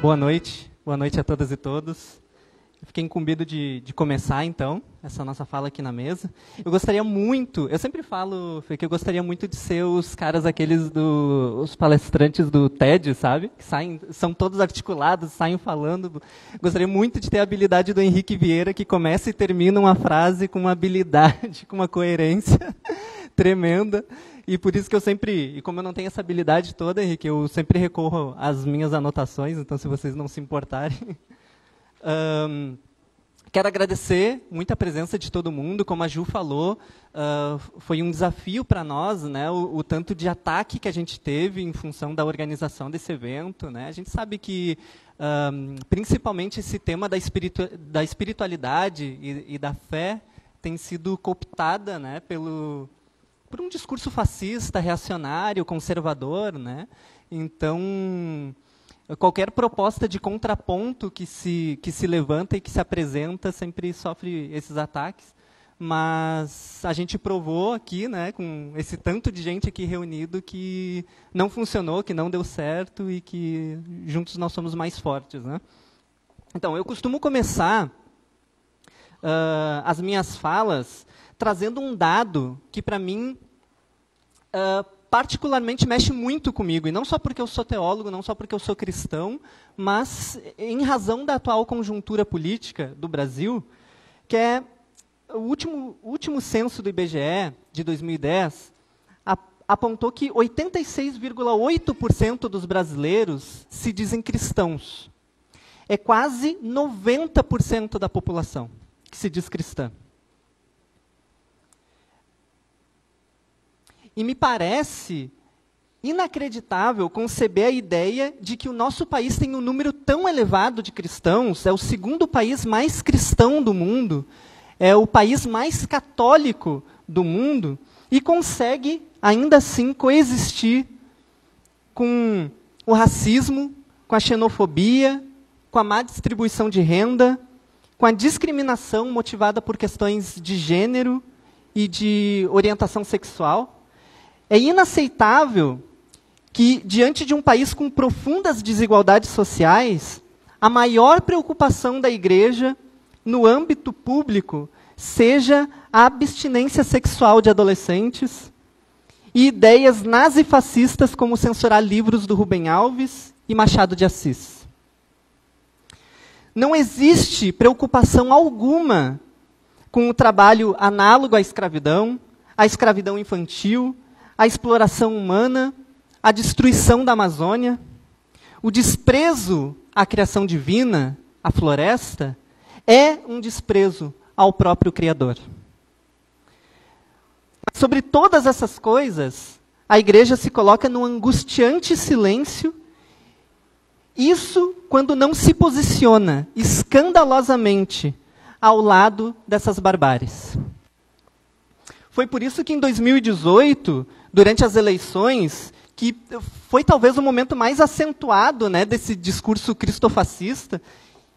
Boa noite a todas e todos. Eu fiquei incumbido de começar, então, essa nossa fala aqui na mesa. Eu gostaria muito, eu sempre falo, Fê, que eu gostaria muito de ser os caras os palestrantes do TED, sabe? Que são todos articulados, saem falando. Gostaria muito de ter a habilidade do Henrique Vieira, que começa e termina uma frase com uma habilidade, com uma coerência tremenda. E por isso que eu sempre, e como eu não tenho essa habilidade toda, Henrique, eu sempre recorro às minhas anotações, então se vocês não se importarem. Quero agradecer muito a presença de todo mundo. Como a Ju falou, foi um desafio para nós, né, o tanto de ataque que a gente teve em função da organização desse evento. Né? A gente sabe que, principalmente, esse tema da espiritualidade e da fé tem sido cooptada, né, por um discurso fascista, reacionário, conservador. Né? Então, qualquer proposta de contraponto que se levanta e que se apresenta sempre sofre esses ataques, mas a gente provou aqui, né, com esse tanto de gente aqui reunido, que não funcionou, que não deu certo e que juntos nós somos mais fortes. Né? Então, eu costumo começar as minhas falas trazendo um dado que, para mim, particularmente mexe muito comigo, e não só porque eu sou teólogo, não só porque eu sou cristão, mas em razão da atual conjuntura política do Brasil, que é o último censo do IBGE, de 2010, apontou que 86,8% dos brasileiros se dizem cristãos. É quase 90% da população que se diz cristã. E me parece inacreditável conceber a ideia de que o nosso país tem um número tão elevado de cristãos, é o segundo país mais cristão do mundo, é o país mais católico do mundo, e consegue, ainda assim, coexistir com o racismo, com a xenofobia, com a má distribuição de renda, com a discriminação motivada por questões de gênero e de orientação sexual. É inaceitável que, diante de um país com profundas desigualdades sociais, a maior preocupação da igreja, no âmbito público, seja a abstinência sexual de adolescentes e ideias nazifascistas como censurar livros do Rubem Alves e Machado de Assis. Não existe preocupação alguma com o trabalho análogo à escravidão infantil, a exploração humana, a destruição da Amazônia, o desprezo à criação divina, à floresta, é um desprezo ao próprio Criador. Sobre todas essas coisas, a igreja se coloca num angustiante silêncio, isso quando não se posiciona escandalosamente ao lado dessas barbáries. Foi por isso que em 2018, durante as eleições, que foi talvez o momento mais acentuado, né, desse discurso cristofascista,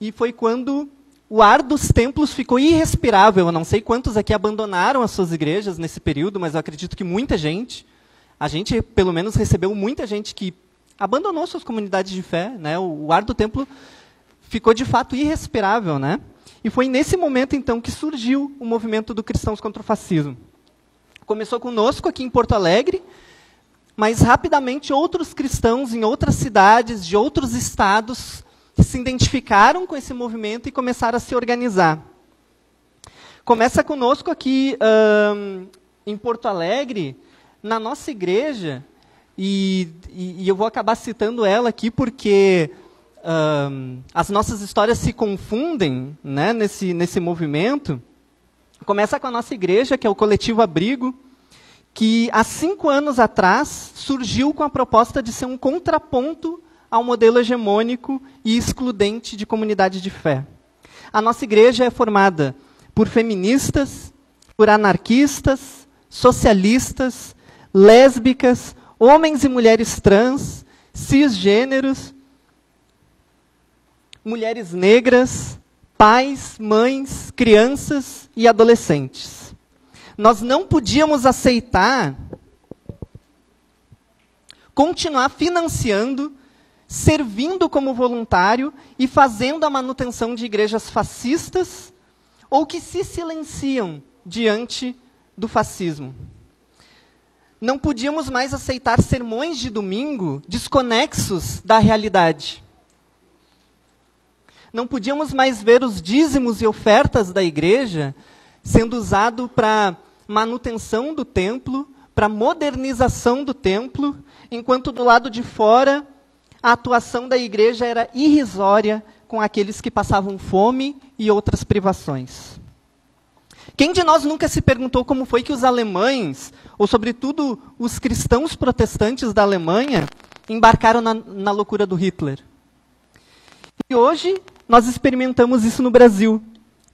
e foi quando o ar dos templos ficou irrespirável. Eu não sei quantos aqui abandonaram as suas igrejas nesse período, mas eu acredito que muita gente, a gente pelo menos recebeu muita gente que abandonou suas comunidades de fé. Né, o ar do templo ficou de fato irrespirável. Né, e foi nesse momento então que surgiu o movimento do Cristãos contra o Fascismo. Começou conosco aqui em Porto Alegre, mas rapidamente outros cristãos em outras cidades, de outros estados, se identificaram com esse movimento e começaram a se organizar. Começa conosco aqui em Porto Alegre, na nossa igreja, e eu vou acabar citando ela aqui porque as nossas histórias se confundem, né, nesse movimento. Começa com a nossa igreja, que é o Coletivo Abrigo, que há 5 anos atrás surgiu com a proposta de ser um contraponto ao modelo hegemônico e excludente de comunidade de fé. A nossa igreja é formada por feministas, por anarquistas, socialistas, lésbicas, homens e mulheres trans, cisgêneros, mulheres negras, pais, mães, crianças e adolescentes. Nós não podíamos aceitar continuar financiando servindo como voluntário e fazendo a manutenção de igrejas fascistas ou que se silenciam diante do fascismo. Não podíamos mais aceitar sermões de domingo desconexos da realidade. Não podíamos mais ver os dízimos e ofertas da igreja sendo usado para manutenção do templo, para modernização do templo, enquanto do lado de fora a atuação da igreja era irrisória com aqueles que passavam fome e outras privações. Quem de nós nunca se perguntou como foi que os alemães, ou sobretudo os cristãos protestantes da Alemanha, embarcaram na loucura do Hitler? E hoje nós experimentamos isso no Brasil.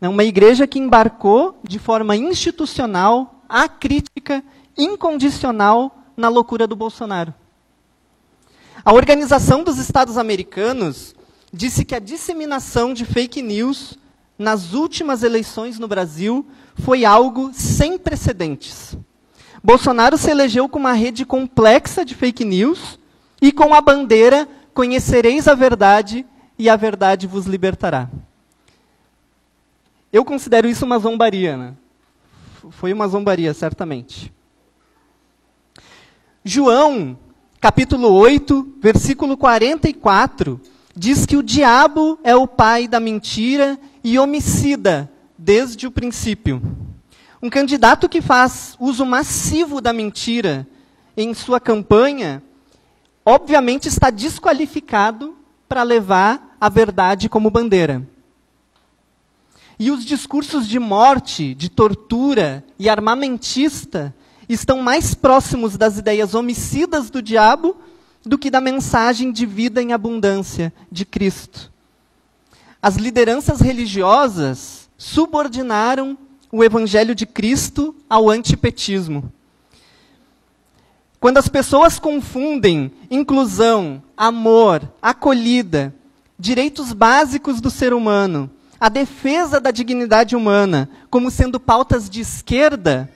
Uma igreja que embarcou de forma institucional, acrítica, incondicional na loucura do Bolsonaro. A Organização dos Estados Americanos disse que a disseminação de fake news nas últimas eleições no Brasil foi algo sem precedentes. Bolsonaro se elegeu com uma rede complexa de fake news e com a bandeira "Conhecereis a verdade e a verdade vos libertará". Eu considero isso uma zombaria, né? Foi uma zombaria, certamente. João, capítulo 8, versículo 44, diz que o diabo é o pai da mentira e homicida desde o princípio. Um candidato que faz uso massivo da mentira em sua campanha, obviamente está desqualificado para levar a verdade como bandeira. E os discursos de morte, de tortura e armamentista estão mais próximos das ideias homicidas do diabo do que da mensagem de vida em abundância de Cristo. As lideranças religiosas subordinaram o evangelho de Cristo ao antipetismo. Quando as pessoas confundem inclusão, amor, acolhida, direitos básicos do ser humano, a defesa da dignidade humana como sendo pautas de esquerda,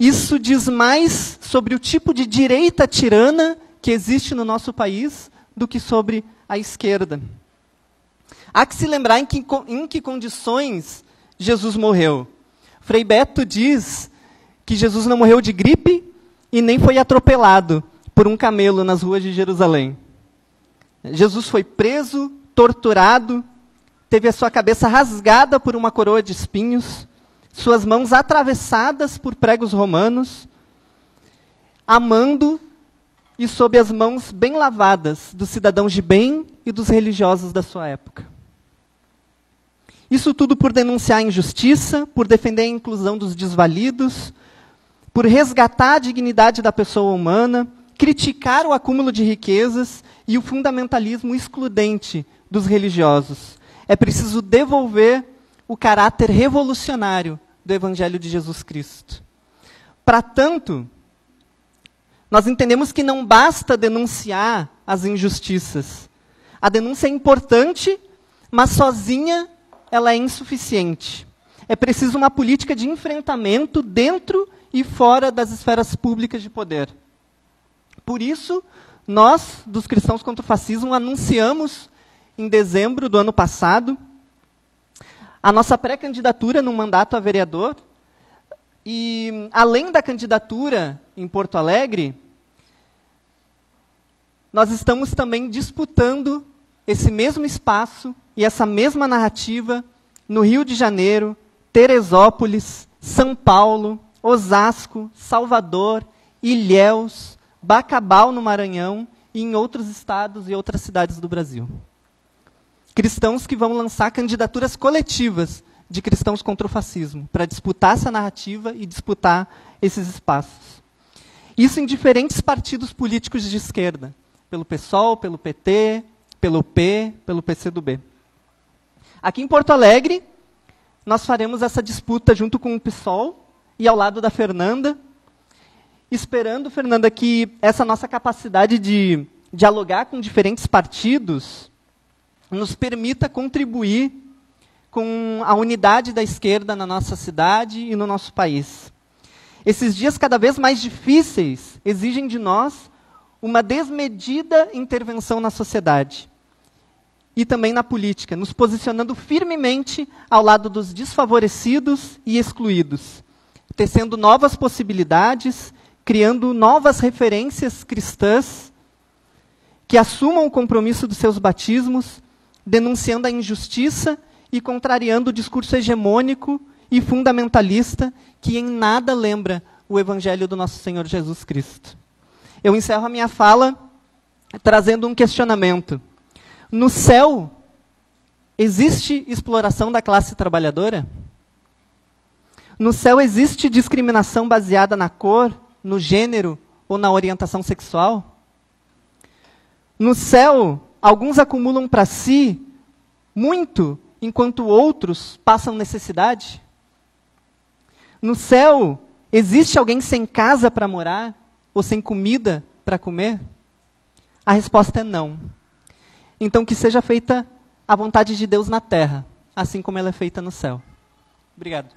isso diz mais sobre o tipo de direita tirana que existe no nosso país do que sobre a esquerda. Há que se lembrar em que condições Jesus morreu. Frei Beto diz que Jesus não morreu de gripe e nem foi atropelado por um camelo nas ruas de Jerusalém. Jesus foi preso, torturado, teve a sua cabeça rasgada por uma coroa de espinhos, suas mãos atravessadas por pregos romanos, amando e sob as mãos bem lavadas dos cidadãos de bem e dos religiosos da sua época. Isso tudo por denunciar a injustiça, por defender a inclusão dos desvalidos, por resgatar a dignidade da pessoa humana, criticar o acúmulo de riquezas e o fundamentalismo excludente dos religiosos. É preciso devolver o caráter revolucionário do Evangelho de Jesus Cristo. Para tanto, nós entendemos que não basta denunciar as injustiças. A denúncia é importante, mas sozinha ela é insuficiente. É preciso uma política de enfrentamento dentro e fora das esferas públicas de poder. Por isso, nós, dos Cristãos contra o Fascismo, anunciamos em dezembro do ano passado a nossa pré-candidatura no mandato a vereador. E, além da candidatura em Porto Alegre, nós estamos também disputando esse mesmo espaço e essa mesma narrativa no Rio de Janeiro, Teresópolis, São Paulo, Osasco, Salvador, Ilhéus, Bacabal, no Maranhão, e em outros estados e outras cidades do Brasil. Cristãos que vão lançar candidaturas coletivas de cristãos contra o fascismo, para disputar essa narrativa e disputar esses espaços. Isso em diferentes partidos políticos de esquerda, pelo PSOL, pelo PT, pelo P, pelo PCdoB. Aqui em Porto Alegre, nós faremos essa disputa junto com o PSOL e ao lado da Fernanda, esperando, Fernanda, que essa nossa capacidade de dialogar com diferentes partidos nos permita contribuir com a unidade da esquerda na nossa cidade e no nosso país. Esses dias cada vez mais difíceis exigem de nós uma desmedida intervenção na sociedade e também na política, nos posicionando firmemente ao lado dos desfavorecidos e excluídos, tecendo novas possibilidades, criando novas referências cristãs que assumam o compromisso dos seus batismos, denunciando a injustiça e contrariando o discurso hegemônico e fundamentalista que em nada lembra o Evangelho do nosso Senhor Jesus Cristo. Eu encerro a minha fala trazendo um questionamento. No céu, existe exploração da classe trabalhadora? No céu existe discriminação baseada na cor, no gênero ou na orientação sexual? No céu, alguns acumulam para si muito, enquanto outros passam necessidade? No céu, existe alguém sem casa para morar ou sem comida para comer? A resposta é não. Então, que seja feita a vontade de Deus na terra, assim como ela é feita no céu. Obrigado.